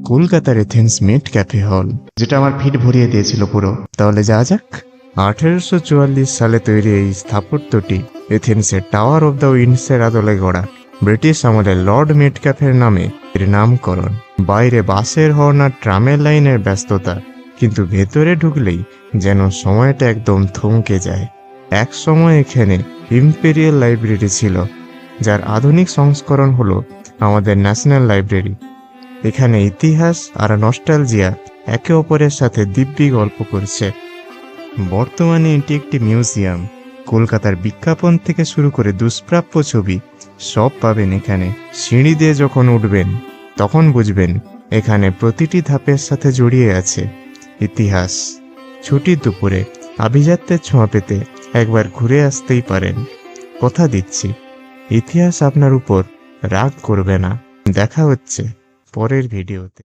কলকাতার এথেন্স মেট ক্যাফে হল, যেটা আমার ফিট ভরিয়ে দিয়েছিল পুরো। তাহলে যাওয়া যাক। 1844 সালে তৈরি এই স্থাপত্যটি এথেন্সের টাওয়ার অব দ্য উইন্ডসের আদলে গড়া। ব্রিটিশ আমলে লর্ড মেটক্যাফের নামে এর নামকরণ। বাইরে বাসের হর্ন আর ট্রামের লাইনের ব্যস্ততা, কিন্তু ভেতরে ঢুকলেই যেন সময়টা একদম থমকে যায়। এক সময় এখানে ইম্পেরিয়াল লাইব্রেরি ছিল, যার আধুনিক সংস্করণ হলো আমাদের ন্যাশনাল লাইব্রেরি। এখানে ইতিহাস আর নস্টালজিয়া একে অপরের সাথে দিব্যি গল্প করছে। বর্তমানে এটি একটি মিউজিয়াম। কলকাতার বিজ্ঞাপন থেকে শুরু করে দুষ্প্রাপ্য ছবি সব পাবেন এখানে। সিঁড়ি দিয়ে যখন উঠবেন তখন বুঝবেন এখানে প্রতিটি ধাপের সাথে জড়িয়ে আছে ইতিহাস। ছুটির দুপুরে আভিজাত্যের ছোঁয়া পেতে একবার ঘুরে আসতেই পারেন। কথা দিচ্ছি, ইতিহাস আপনার উপর রাগ করবে না। দেখা হচ্ছে পরের ভিডিওতে।